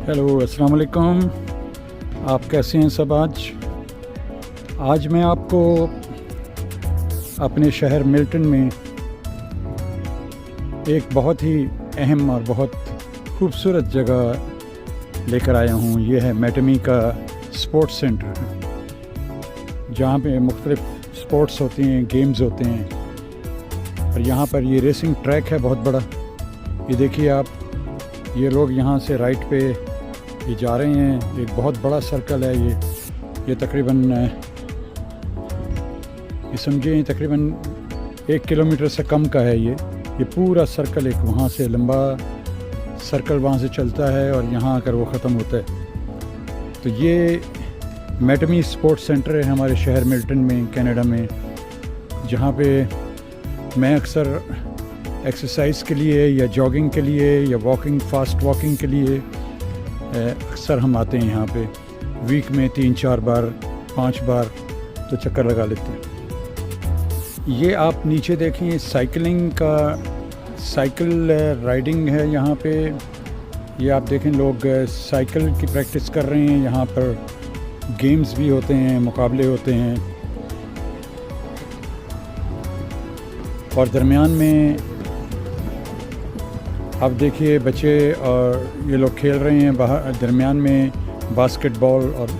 Hello, अस्सलाम वालेकुम। आप कैसे हैं सब? आज मैं आपको अपने शहर मिल्टन में एक बहुत ही अहम और बहुत खूबसूरत जगह लेकर आया हूँ। ये है मैटमी का स्पोर्ट्स सेंटर, जहाँ पे मुख्तलिफ स्पोर्ट्स होते हैं, गेम्स होते हैं। और यहाँ पर ये रेसिंग ट्रैक है बहुत बड़ा। ये देखिए आप, ये लोग यहाँ से राइट पे ये जा रहे हैं। एक बहुत बड़ा सर्कल है ये तकरीबन ये समझिए तकरीबन 1 किलोमीटर से कम का है। ये पूरा सर्कल एक वहाँ से लंबा सर्कल वहाँ से चलता है और यहाँ आकर वो ख़त्म होता है। तो ये मैटमी स्पोर्ट्स सेंटर है हमारे शहर मिल्टन में, कनाडा में, जहाँ पे मैं अक्सर एक्सरसाइज के लिए या जॉगिंग के लिए या फास्ट वॉकिंग के लिए अक्सर हम आते हैं यहाँ पे। वीक में 3-4 बार 5 बार तो चक्कर लगा लेते हैं। ये आप नीचे देखें, साइकिल राइडिंग है यहाँ पे। ये आप देखें, लोग साइकिल की प्रैक्टिस कर रहे हैं। यहाँ पर गेम्स भी होते हैं, मुकाबले होते हैं। और दरमियान में आप देखिए बच्चे और ये लोग खेल रहे हैं बाहर। दरमियान में बास्केटबॉल और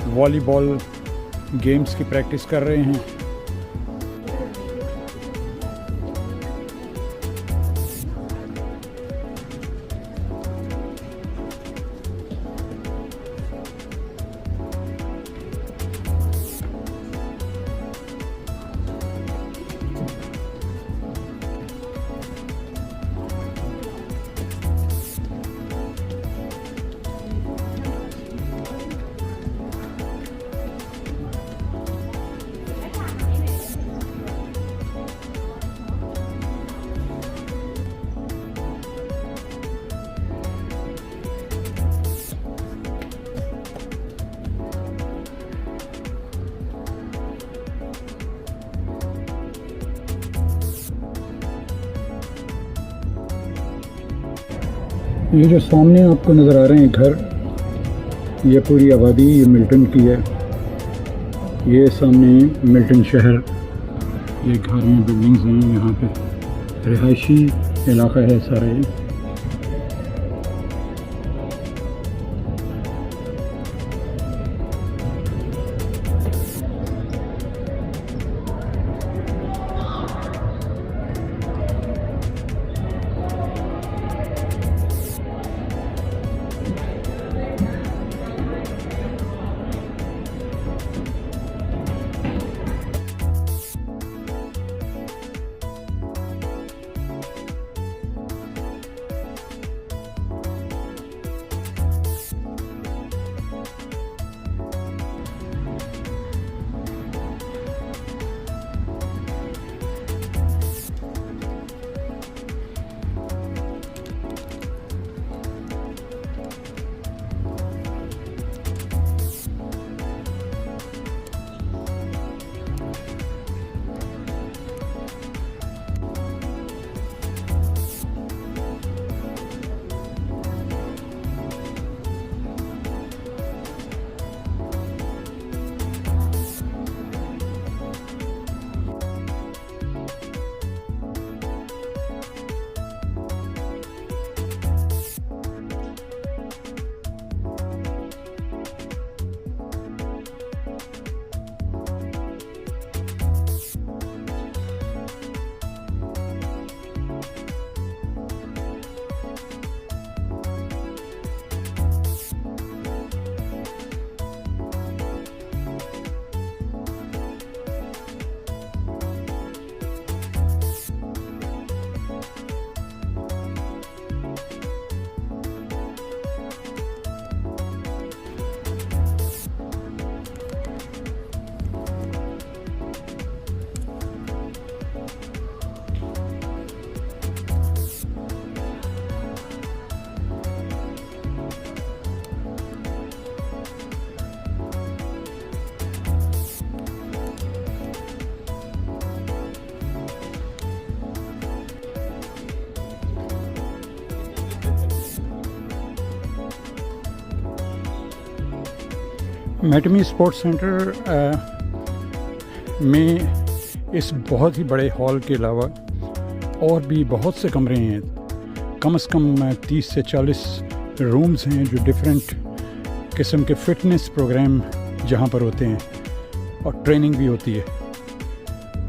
वॉलीबॉल गेम्स की प्रैक्टिस कर रहे हैं। ये जो सामने आपको नज़र आ रहे हैं घर, ये पूरी आबादी ये मिल्टन की है। ये सामने मिल्टन शहर, ये घर में बिल्डिंग्स हैं। यहाँ पे रिहायशी इलाका है सारा ये। मैटमी स्पोर्ट्स सेंटर में इस बहुत ही बड़े हॉल के अलावा और भी बहुत से कमरे हैं। कम से कम 30 से 40 रूम्स हैं जो डिफरेंट किस्म के फ़िटनेस प्रोग्राम जहाँ पर होते हैं और ट्रेनिंग भी होती है।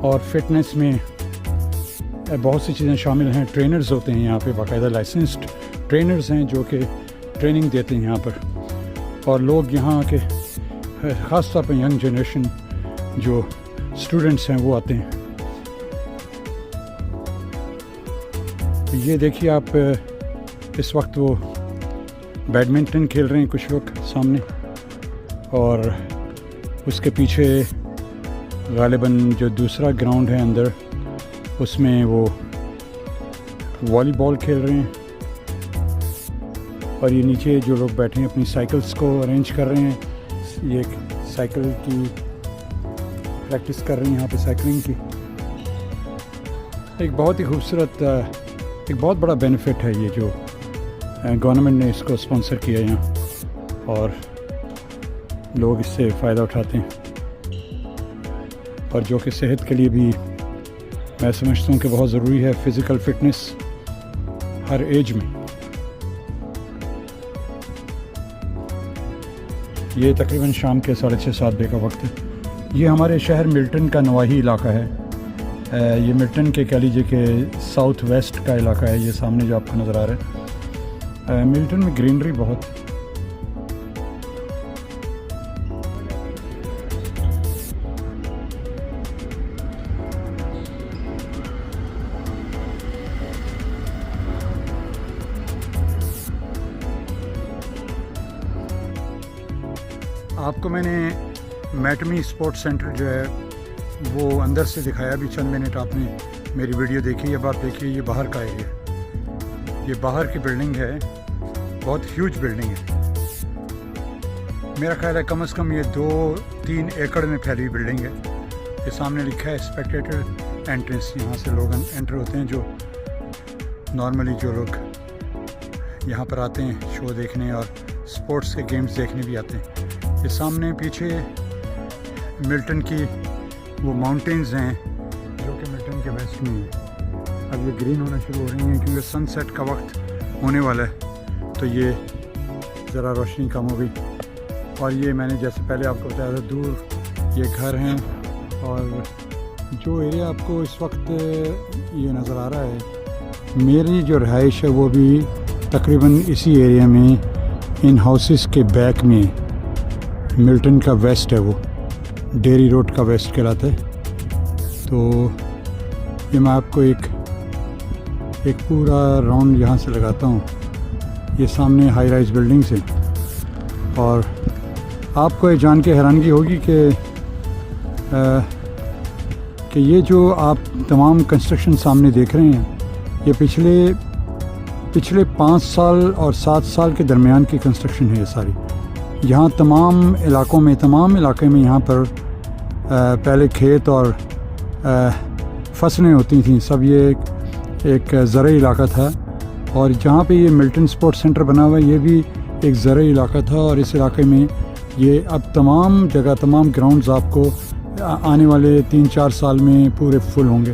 और फिटनेस में बहुत सी चीज़ें शामिल हैं। ट्रेनर्स होते हैं यहाँ पे, बाकायदा लाइसेंस्ड ट्रेनर्स हैं जो कि ट्रेनिंग देते हैं यहाँ पर। और लोग यहाँ के ख़ास तौर पर यंग जनरेशन जो स्टूडेंट्स हैं वो आते हैं। ये देखिए आप, इस वक्त वो बैडमिंटन खेल रहे हैं कुछ लोग सामने, और उसके पीछे गालिबन जो दूसरा ग्राउंड है अंदर, उसमें वो वॉलीबॉल खेल रहे हैं। और ये नीचे जो लोग बैठे हैं अपनी साइकिल्स को अरेंज कर रहे हैं, ये साइकिल की प्रैक्टिस कर रहे हैं यहाँ पे, साइकिलिंग की। एक बहुत ही खूबसूरत, एक बहुत बड़ा बेनिफिट है ये जो गवर्नमेंट ने इसको स्पॉन्सर किया यहाँ, और लोग इससे फ़ायदा उठाते हैं। और जो कि सेहत के लिए भी मैं समझता हूँ कि बहुत ज़रूरी है, फ़िज़िकल फ़िटनेस हर एज में। ये तकरीबन शाम के 6:30-7 बजे का वक्त है। ये हमारे शहर मिल्टन का नवाही इलाका है। ये मिल्टन के कह लीजिए कि साउथ वेस्ट का इलाका है। ये सामने जो आपको नज़र आ रहा है, मिल्टन में ग्रीनरी बहुत। आपको मैंने मैटमी स्पोर्ट्स सेंटर जो है वो अंदर से दिखाया भी, चंद मिनट आपने मेरी वीडियो देखी। अब आप देखिए ये बाहर का एरिया, ये बाहर की बिल्डिंग है, बहुत ह्यूज बिल्डिंग है। मेरा ख्याल है कम से कम ये 2-3 एकड़ में फैली हुई बिल्डिंग है। ये सामने लिखा है स्पेक्टेटर एंट्रेंस, यहाँ से लोग एंटर होते हैं जो नॉर्मली जो लोग यहाँ पर आते हैं शो देखने और स्पोर्ट्स के गेम्स देखने भी आते हैं। ये सामने पीछे मिल्टन की वो माउंटेन्स हैं जो कि मिल्टन के वेस्ट में हैं। अब ये ग्रीन होना शुरू हो रही हैं क्योंकि सनसेट का वक्त होने वाला है, तो ये ज़रा रोशनी कम हो गई। और ये मैंने जैसे पहले आपको बताया था, दूर ये घर हैं, और जो एरिया आपको इस वक्त ये नज़र आ रहा है, मेरी जो रहाइश है वो भी तकरीबन इसी एरिया में, इन हाउसेस के बैक में। मिल्टन का वेस्ट है, वो डेरी रोड का वेस्ट कहलाता है। तो ये मैं आपको एक पूरा राउंड यहाँ से लगाता हूँ। ये सामने हाई राइज बिल्डिंग्स हैं, और आपको ये जान के हैरानगी होगी कि ये जो आप तमाम कंस्ट्रक्शन सामने देख रहे हैं, ये पिछले 5 साल और 7 साल के दरमियान की कंस्ट्रक्शन है ये सारी। यहाँ तमाम इलाके में यहाँ पर पहले खेत और फसलें होती थीं, सब ये एक ज़रई इलाका था। और जहाँ पे ये मिल्टन स्पोर्ट्स सेंटर बना हुआ है, ये भी एक ज़रई इलाका था। और इस इलाके में ये अब तमाम ग्राउंड्स आपको आने वाले 3-4 साल में पूरे फुल होंगे,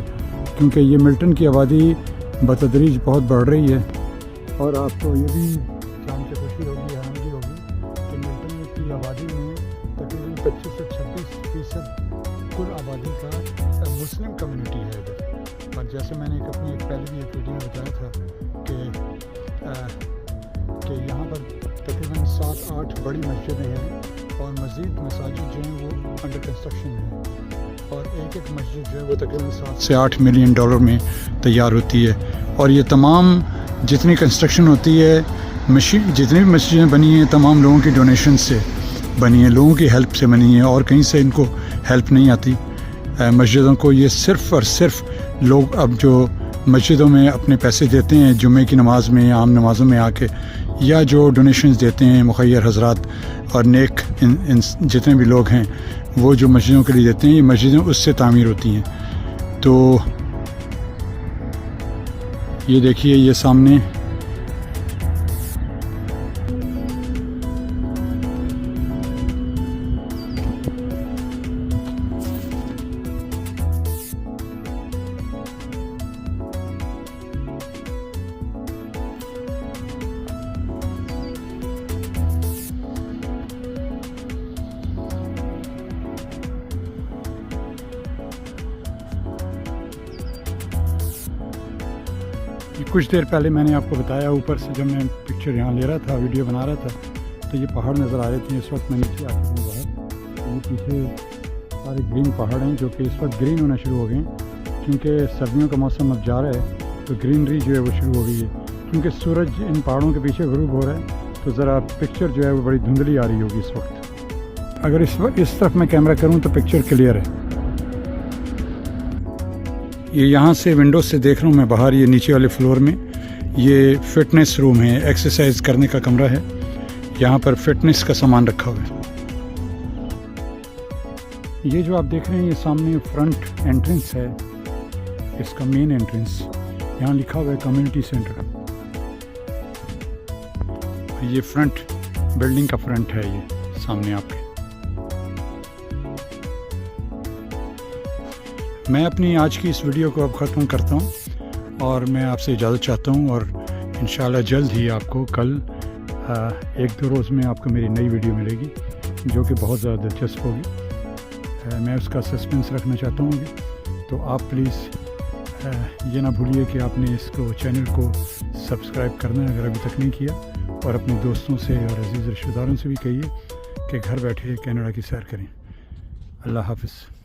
क्योंकि ये मिल्टन की आबादी बतदरीज बहुत बढ़ रही है। और आपको ये भी जान के खुशी होगी, हैरानगी होगी कि मिल्टन की आबादी में तकरीबन 25 से 26% कुल आबादी का मुस्लिम कम्युनिटी है इधर। और जैसे मैंने पहले भी एक वीडियो में बताया था कि यहाँ पर तकरीबन 7-8 बड़ी मस्जिदें हैं, और मज़ीद मसाजिद जो हैं वो अंडर कंस्ट्रक्शन हैं। और एक मस्जिद जो है वो तकरीबन 7 से 8 मिलियन डॉलर में तैयार होती है। और ये तमाम जितनी कंस्ट्रक्शन होती है, जितनी भी मस्जिदें बनी हैं, तमाम लोगों की डोनेशन से बनी है, लोगों की हेल्प से बनी है, और कहीं से इनको हेल्प नहीं आती मस्जिदों को। ये सिर्फ़ और सिर्फ लोग अब जो मस्जिदों में अपने पैसे देते हैं जुम्मे की नमाज़ में, आम नमाज़ों में आके, या जो डोनेशंस देते हैं मुखय्यर हजरात और नेक इन जितने भी लोग हैं, वो जो मस्जिदों के लिए देते हैं, ये मस्जिदें उससे तामीर होती हैं। तो ये देखिए, ये सामने कुछ देर पहले मैंने आपको बताया ऊपर से जब मैं पिक्चर यहाँ ले रहा था, वीडियो बना रहा था, तो ये पहाड़ नज़र आ रहे थे। इस वक्त मैं नीचे आ चुका हूँ बाहर। ये पीछे सारे ग्रीन पहाड़ हैं जो कि इस वक्त ग्रीन होना शुरू हो गए हैं, क्योंकि सर्दियों का मौसम अब जा रहा है तो ग्रीनरी जो है वो शुरू हो गई है। क्योंकि सूरज इन पहाड़ों के पीछे ग़रूब हो रहा है तो ज़रा पिक्चर जो है वो बड़ी धुंधली आ रही होगी इस वक्त। अगर इस तरफ मैं कैमरा करूँ तो पिक्चर क्लियर है। ये यहाँ से विंडो से देख रहा हूँ मैं बाहर, ये नीचे वाले फ्लोर में ये फ़िटनेस रूम है, एक्सरसाइज करने का कमरा है। यहाँ पर फिटनेस का सामान रखा हुआ है। ये जो आप देख रहे हैं ये सामने फ्रंट एंट्रेंस है, इसका मेन एंट्रेंस। यहाँ लिखा हुआ है कम्युनिटी सेंटर। ये फ्रंट बिल्डिंग का फ्रंट है, ये सामने आपके। मैं अपनी आज की इस वीडियो को अब ख़त्म करता हूँ और मैं आपसे इजाज़त चाहता हूँ, और इंशाल्लाह जल्द ही आपको कल 1-2 रोज़ में आपको मेरी नई वीडियो मिलेगी जो कि बहुत ज़्यादा दिलचस्प होगी। मैं उसका सस्पेंस रखना चाहता हूँ अभी। तो आप प्लीज़ ये ना भूलिए कि आपने इसको चैनल को सब्सक्राइब करना है अगर अभी तक नहीं किया, और अपने दोस्तों से और अजीज़ रिश्तेदारों से भी कहिए कि घर बैठे कनाडा की सैर करें। अल्लाह हाफ़िज़।